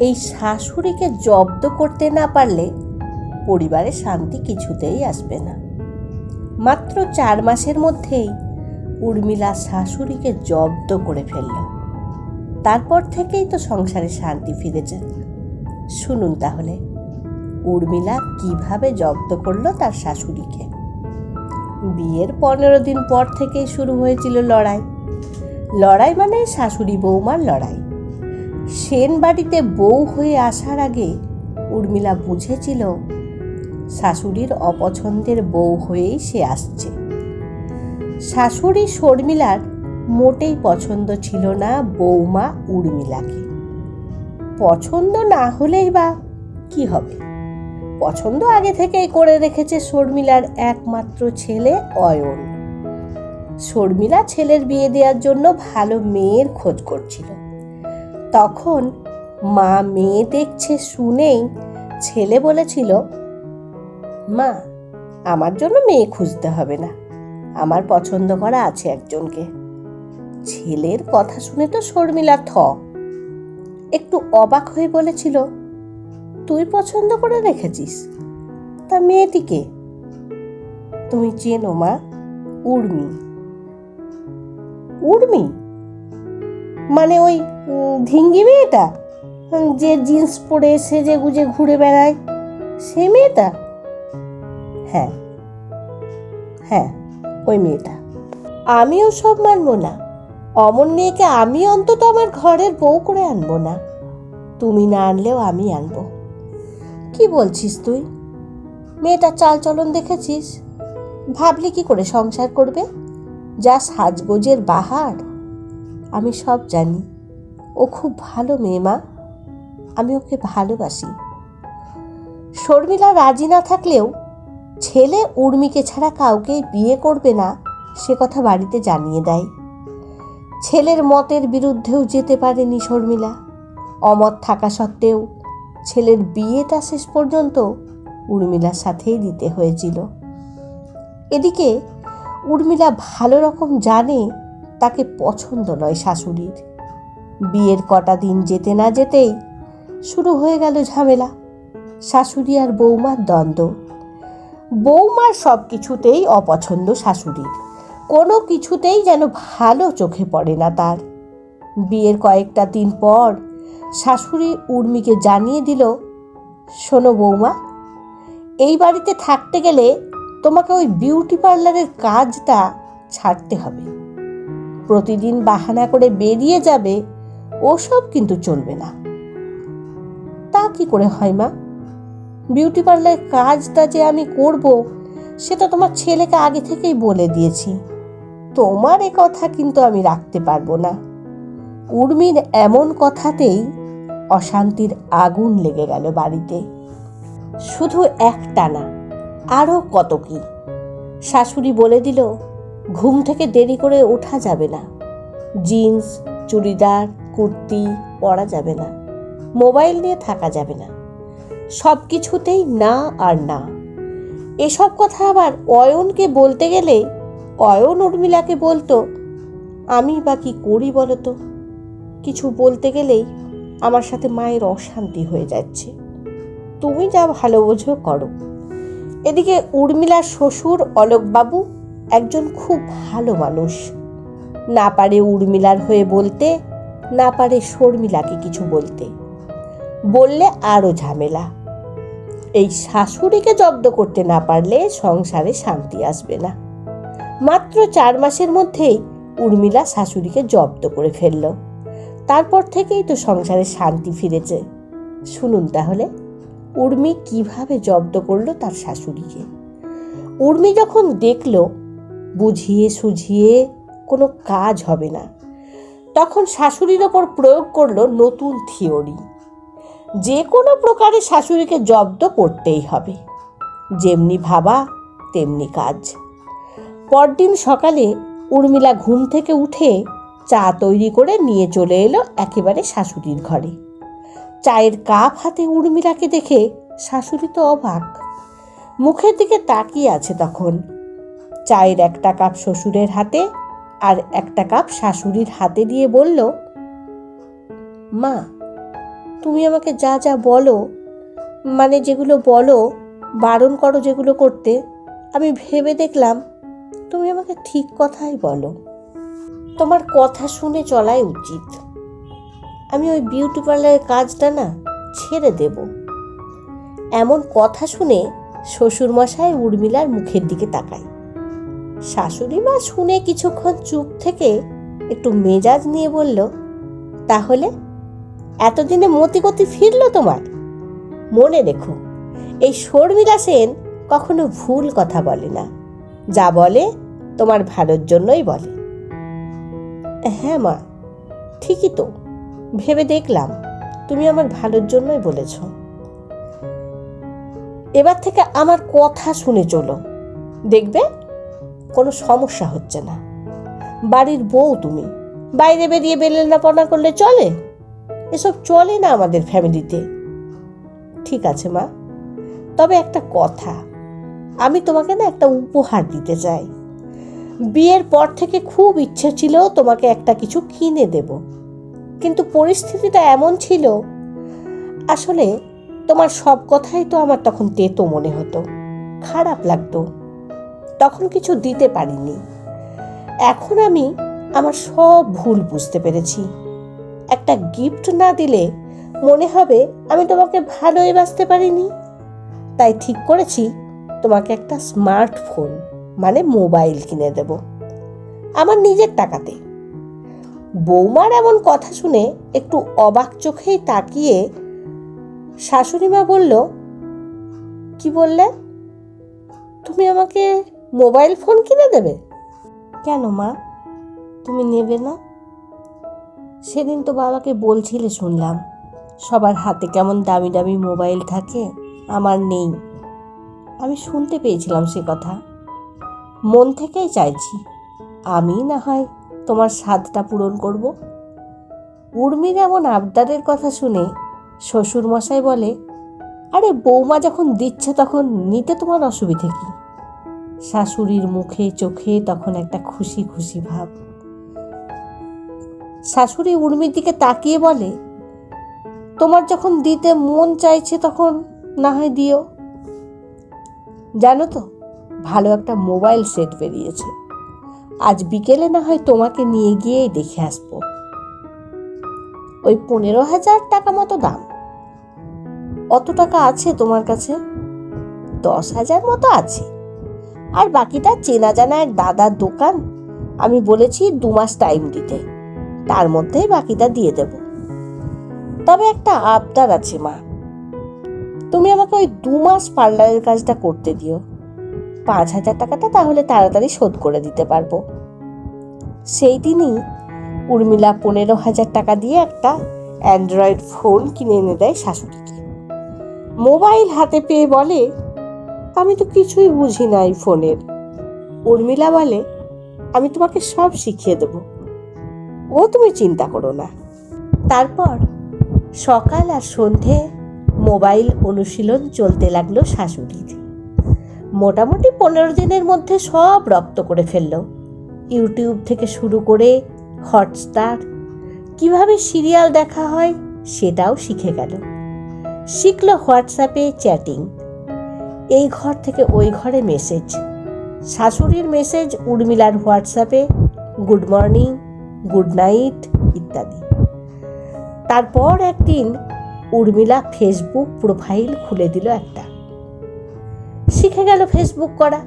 এই শাশুড়িকে জব্দ করতে না পারলে পরিবারে শান্তি কিছুতেই আসবে না। মাত্র 4 মাসের মধ্যেই উর্মিলা শাশুড়িকে জব্দ করে ফেলল। তারপর থেকেই তো সংসারে শান্তি ফিরেছে। শুনুন তাহলে উর্মিলা কিভাবে জব্দ করলো তার শাশুড়িকে। বিয়ের 15 দিন পর থেকেই শুরু হয়েছিল লড়াই মানে শাশুড়ি বৌমার লড়াই। সেন বাড়িতে বউ হয়ে আসার আগে উর্মিলা বুঝেছিল শাশুড়ির অপছন্দের বউ হয়েই সে আসছে। শাশুড়ি শর্মিলার মোটেই পছন্দ ছিল না বৌমা উর্মিলাকে। পছন্দ না হলেই বা কি হবে, পছন্দ আগে থেকেই করে রেখেছে শর্মিলার একমাত্র ছেলে অয়ন। শর্মিলা ছেলের বিয়ে দেওয়ার জন্য ভালো মেয়ের খোঁজ করছিল। তখন মা মেয়ে দেখছে শুনেই ছেলে বলেছিল, মা আমার জন্য মেয়ে খুঁজতে হবে না, আমার পছন্দ করা আছে একজনকে। ছেলের কথা শুনে তো শর্মিলা একটু অবাক হয়ে বলেছিল, তুই পছন্দ করে রেখেছিস? তা মেয়েটিকে? তুমি চেনো মা? উর্মি মানে ওই ধিঙ্গি মেয়েটা যে জিন্স পরে সেজে গুজে ঘুরে বেড়ায়, সে মেয়েটা? হ্যাঁ হ্যাঁ, ওই মেয়েটা। আমিও সব মানবো না, অমন মেয়েকে আমি অন্তত আমার ঘরের বউ করে আনবো না। তুমি না আনলেও আমি আনবো। কি বলছিস তুই? মেয়েটার চালচলন দেখেছিস? ভাবলি কি করে সংসার করবে? যা সাজগোজের বাহার! আমি সব জানি, ও খুব ভালো মেয়ে মা, আমি ওকে ভালোবাসি। শর্মিলা রাজি না থাকলেও ছেলে উর্মিকে ছাড়া কাউকে বিয়ে করবে না সে কথা বাড়িতে জানিয়ে দেয়। ছেলের মতের বিরুদ্ধেও যেতে পারেনি শর্মিলা। অমত থাকা সত্ত্বেও ছেলের বিয়েটা শেষ পর্যন্ত উর্মিলার সাথেই দিতে হয়েছিল। এদিকে উর্মিলা ভালো রকম জানে তাকে পছন্দ নয় শাশুড়ির। বিয়ের কটা দিন যেতে না যেতেই শুরু হয়ে গেল ঝামেলা, শাশুড়ি আর বৌমার দ্বন্দ্ব। বৌমার সব কিছুতেই অপছন্দ শাশুড়ির, কোনো কিছুতেই যেন ভালো চোখে পড়ে না তার। বিয়ের কয়েকটা দিন পর শাশুড়ি উর্মিকে জানিয়ে দিল, শোনো বৌমা, এই বাড়িতে থাকতে গেলে তোমাকে ওই বিউটি পার্লারের কাজটা ছাড়তে হবে। প্রতিদিন বাহানা করে বেরিয়ে যাবে, ওসব কিন্তু চলবে না। তা কি করে হয় মা? বিউটি পার্লারের কাজটা যে আমি করব সেটা তোমার ছেলেকে আগে থেকেই বলে দিয়েছি। তোমার এ কথা কিন্তু আমি রাখতে পারবো না। উর্মির এমন কথাতেই অশান্তির আগুন লেগে গেল বাড়িতে। শুধু একটা না, আরও কত কি। শাশুড়ি বলে দিল, ঘুম থেকে দেরি করে ওঠা যাবে না, জিন্স চুড়িদার কুর্তি পরা যাবে না, মোবাইল নিয়ে থাকা যাবে না, সব কিছুতেই না আর না। এসব কথা আবার অয়নকে বলতে গেলে অয়ন উর্মিলাকে বলতো, আমি বা কি করি বলো তো? কিছু বলতে গেলেই আমার সাথে মায়ের অশান্তি হয়ে যাচ্ছে, তুমি যা ভালো বোঝো করো। এদিকে উর্মিলার শ্বশুর অলোকবাবু একজন খুব ভালো মানুষ, না পারে উর্মিলার হয়ে বলতে, না পারে শর্মিলাকে কিছু বলতে। বললে আরও ঝামেলা। এই শাশুড়িকে জব্দ করতে না পারলে সংসারে শান্তি আসবে না। মাত্র 4 মাসের মধ্যেই উর্মিলা শাশুড়িকে জব্দ করে ফেলল। তারপর থেকেই তো সংসারে শান্তি ফিরেছে। শুনুন তাহলে উর্মি কিভাবে জব্দ করলো তার শাশুড়িকে। উর্মি যখন দেখল বুঝিয়ে সুঝিয়ে কোনো কাজ হবে না, তখন শাশুড়ির ওপর প্রয়োগ করলো নতুন থিওরি। যে কোনো প্রকারে শাশুড়িকে জব্দ করতেই হবে, যেমনি ভাবা তেমনি কাজ। পরদিন সকালে উর্মিলা ঘুম থেকে উঠে চা তৈরি করে নিয়ে চলে এলো একেবারে শাশুড়ির ঘরে। চায়ের কাপ হাতে উর্মিলাকে দেখে শাশুড়ি তো অবাক, মুখের দিকে তাকিয়ে আছে তখন। চায়ের একটা কাপ শ্বশুরের হাতে আর একটা কাপ শাশুড়ির হাতে দিয়ে বলল, মা তুমি আমাকে যা যা বলো, মানে যেগুলো বলো, বারণ করো যেগুলো করতে, আমি ভেবে দেখলাম তুমি আমাকে ঠিক কথাই বলো। তোমার কথা শুনে চলাই উচিত। আমি ওই বিউটি পার্লারের কাজটা না ছেড়ে দেব। এমন কথা শুনে শ্বশুরমশাই উর্মিলার মুখের দিকে তাকায়। শাশুড়ি মা শুনে কিছুক্ষণ চুপ থেকে একটু মেজাজ নিয়ে বলল, তাহলে এতদিনে মতিগতি ফিরল তোমার? মনে রেখো, এই শর্মিলা সেন কখনো ভুল কথা বলে না, যা বলে তোমার ভালোর জন্যই বলে। হ্যাঁ মা, ঠিকই তো, ভেবে দেখলাম তুমি আমার ভালোর জন্যই বলেছ। এবার থেকে আমার কথা শুনে চলো, দেখবে কোনো সমস্যা হচ্ছে না। বাড়ির বউ তুমি, বাইরে বেরিয়ে বেলেনাপনা করলে চলে? এসব চলে না আমাদের ফ্যামিলিতে। ঠিক আছে মা, তবে একটা কথা, আমি তোমাকে না একটা উপহার দিতে চাই। বিয়ের পর থেকে খুব ইচ্ছে ছিল তোমাকে একটা কিছু কিনে দেব, কিন্তু পরিস্থিতিটা এমন ছিল, আসলে তোমার সব কথাই তো আমার তখন তেতো মনে হতো, খারাপ লাগতো, তখন কিছু দিতে পারিনি। এখন আমি আমার সব ভুল বুঝতে পেরেছি। একটা গিফট না দিলে মনে হবে আমি তোমাকে ভালোই বাসতে পারিনি। তাই ঠিক করেছি তোমাকে একটা স্মার্টফোন মানে মোবাইল কিনে দেব, আমার নিজের টাকাতে। বৌমার এমন কথা শুনে একটু অবাক চোখেই তাকিয়ে শাশুড়ি মা বলল, কি বললে? তুমি আমাকে মোবাইল ফোন কিনে দেবে? কেন মা, তুমি নেবে না? সেদিন তো বাবাকে বলছিলে, শুনলাম সবার হাতে কেমন দামি দামি মোবাইল থাকে, আমার নেই। আমি শুনতে পেয়েছিলাম সে কথা, মন থেকেই চাইছি আমি না হয় তোমার স্বাদটা পূরণ করব। উর্মির এমন আবদারের কথা শুনে শ্বশুরমশাই বলে, আরে বৌমা যখন দিচ্ছে তখন নিতে তোমার অসুবিধে কি? শাশুড়ির মুখে চোখে তখন একটা খুশি খুশি ভাব। শাশুড়ি উর্মির দিকে তাকিয়ে বলে, তোমার যখন দিতে মন চাইছে তখন না হয় দিও। জানো তো, ভালো একটা মোবাইল সেট বেরিয়েছে, আজ বিকেলে না হয় তোমাকে নিয়ে গিয়েই দেখে আসবো। ওই 15,000 টাকা মতো দাম। অত টাকা আছে তোমার কাছে? 10,000 মতো আছে, আর বাকিটা চেনা জানা এক দাদার দোকান, আমি বলেছি 2 মাস টাইম দিতে, তার মধ্যেই বাকিটা দিয়ে দেব। তবে একটা আবদার আছে মা, তুমি আমাকে ওই 2 মাস পার্লারের কাজটা করতে দিও। 5,000 টাকাটা তাহলে তাড়াতাড়ি শোধ করে দিতে পারবো। সেই দিনই উর্মিলা 15,000 টাকা দিয়ে একটা অ্যান্ড্রয়েড ফোন কিনে এনে দেয় শাশুড়িকে। মোবাইল হাতে পেয়ে বলে, আমি তো কিছুই বুঝি না এই ফোনের। উর্মিলা বলে, আমি তোমাকে সব শিখিয়ে দেব, ও তুমি চিন্তা করো না। তারপর সকাল আর সন্ধে মোবাইল অনুশীলন চলতে লাগলো শাশুড়ির। মোটামুটি 15 দিনের মধ্যে সব রপ্ত করে ফেলল। ইউটিউব থেকে শুরু করে হটস্টার, কিভাবে সিরিয়াল দেখা হয় সেটাও শিখে গেল। শিখলো হোয়াটসঅ্যাপে চ্যাটিং, এই ঘর থেকে ওই ঘরে মেসেজ, শাশুড়ির মেসেজ উর্মিলার হোয়াটসঅ্যাপে গুড মর্নিং, গুড নাইট ইত্যাদি। তারপর একদিন উর্মিলা ফেসবুক প্রোফাইল খুলে দিল একটা। শিখে গেল ফেসবুক করা,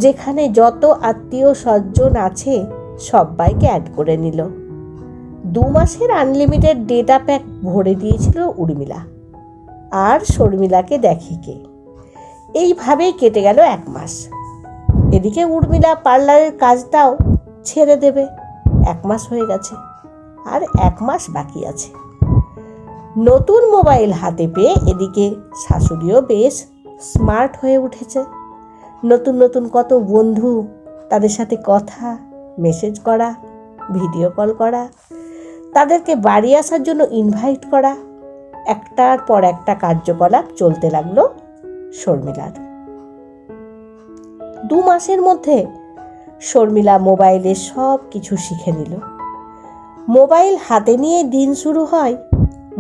যেখানে যত আত্মীয় স্বজন আছে সবাইকে অ্যাড করে নিল। 2 মাসের আনলিমিটেড ডেটা প্যাক ভরে দিয়েছিল উর্মিলা, আর শর্মিলাকে দেখে কে। এইভাবেই কেটে গেল 1 মাস। এদিকে উর্মিলা পার্লারের কাজটাও ছেড়ে দেবে, 1 মাস হয়ে গেছে, আর 1 মাস বাকি আছে। নতুন মোবাইল হাতে পেয়ে এদিকে শাশুড়িও বেশ স্মার্ট হয়ে উঠেছে। নতুন নতুন কত বন্ধু, তাদের সাথে কথা, মেসেজ করা, ভিডিও কল করা, তাদেরকে বাড়ি আসার জন্য ইনভাইট করা, একটার পর একটা কার্যকলাপ চলতে লাগলো শর্মিলার। 2 মাসের মধ্যে শর্মিলা মোবাইলে সব কিছু শিখে নিল। মোবাইল হাতে নিয়ে দিন শুরু হয়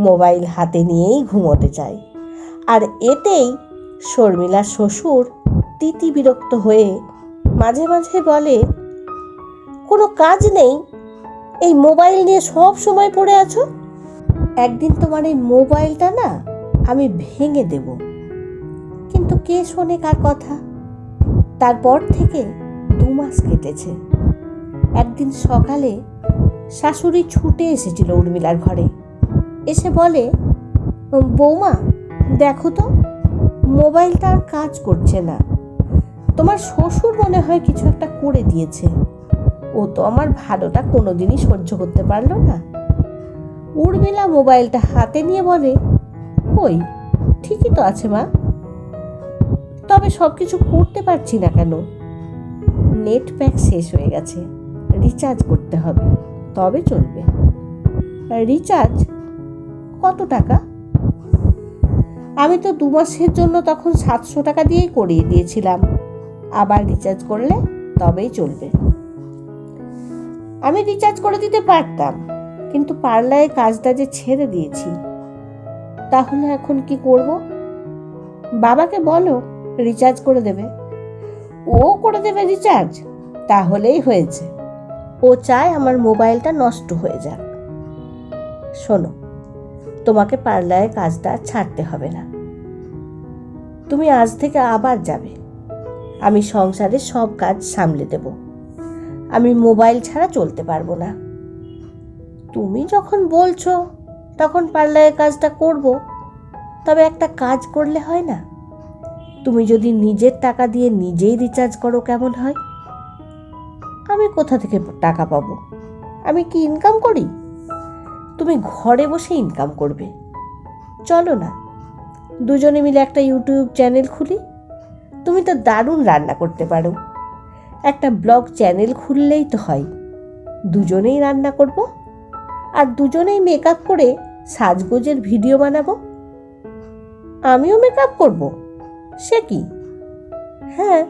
মোবাইল হাতে নিয়েই ঘুমোতে চায়। আর এতেই শর্মিলার শ্বশুর তিতি বিরক্ত হয়ে মাঝে মাঝে বলে, কোনো কাজ নেই, এই মোবাইল নিয়ে সব সময় পড়ে আছো। একদিন তোমার এই মোবাইলটা না আমি ভেঙে দেব। কিন্তু কে শোনে কার কথা? তারপর থেকে 2 মাস কেটেছে। একদিন সকালে শাশুড়ি ছুটে এসেছিল উর্মিলার ঘরে, এসে বলে, বৌমা দেখো তো, মোবাইলটা আর কাজ করছে না। তোমার শ্বশুর মনে হয় কিছু একটা করে দিয়েছে। ও তো আমার ভালোটা কোনোদিনই সহ্য করতে পারলো না। উর্মিলা মোবাইলটা হাতে নিয়ে বলে, কই, ঠিকই তো আছে মা, তবে সব কিছু করতে পারছি না কেন? নেট প্যাক শেষ হয়ে গেছে, রিচার্জ করতে হবে, তবে চলবে। রিচার্জ কত টাকা? আমি তো 2 মাসের জন্য তখন 700 টাকা দিয়েই করিয়ে দিয়েছিলাম। আবার রিচার্জ করলে তবেই চলবে। আমি রিচার্জ করে দিতে পারতাম, কিন্তু পার্লারে কাজটা যে ছেড়ে দিয়েছি। তাহলে এখন কি করব? বাবাকে বলো রিচার্জ করে দেবে। ও করে দেবে রিচার্জ? তাহলেই হয়েছে। ও চায় আমার মোবাইলটা নষ্ট হয়ে যাক। শোনো, তোমাকে পার্লারের কাজটা ছাড়তে হবে না। তুমি আজ থেকে আবার যাবে। আমি সংসারের সব কাজ সামলে দেব। আমি মোবাইল ছাড়া চলতে পারবো না। তুমি যখন বলছো তখন পার্লারের কাজটা করব। তবে একটা কাজ করলে হয় না? তুমি যদি নিজের টাকা দিয়ে নিজেই রিচার্জ করো কেমন হয়? আমি কোথা থেকে টাকা পাবো? আমি কি ইনকাম করি? তুমি ঘরে বসে ইনকাম করবে। চলো না, দুজনে মিলে একটা ইউটিউব চ্যানেল খুলি। তুমি তো দারুণ রান্না করতে পারো। একটা ব্লগ চ্যানেল খুললেই তো হয়। দুজনেই রান্না করব, আর দুজনেই মেকআপ করে সাজগোজের ভিডিও বানাবো। আমিও মেকআপ করব? সে কি? হ্যাঁ,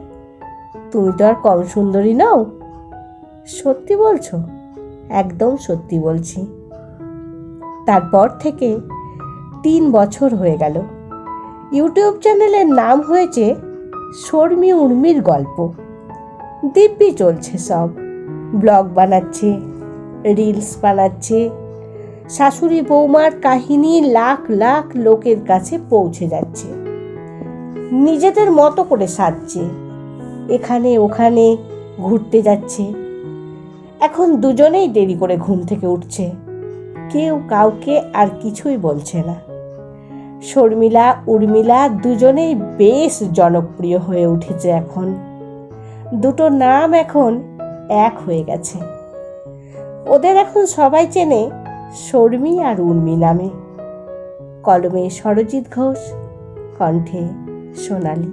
তুমি তো আর কম সুন্দরী নও। সত্যি বলছো? একদম সত্যি বলছি। তারপর থেকে 3 বছর হয়ে গেল। ইউটিউব চ্যানেলের নাম হয়েছে শর্মি উর্মির গল্প। দিব্যি চলছে সব। ব্লগ বানাচ্ছে, রিলস বানাচ্ছে। শাশুড়ি বৌমার কাহিনী লাখ লাখ লোকের কাছে পৌঁছে যাচ্ছে। নিজেদের মতো করে সাজছে, এখানে ওখানে ঘুরতে যাচ্ছে। এখন দুজনেই দেরি করে ঘুম থেকে উঠছে। কেউ কাউকে আর কিছুই বলছে না। শর্মিলা উর্মিলা দুজনেই বেশ জনপ্রিয় হয়ে উঠেছে এখন। দুটো নাম এখন এক হয়ে গেছে। ওদের এখন সবাই চেনে শর্মি আর উর্মি নামে। কলমে সরজিৎ ঘোষ, কণ্ঠে সোনালী।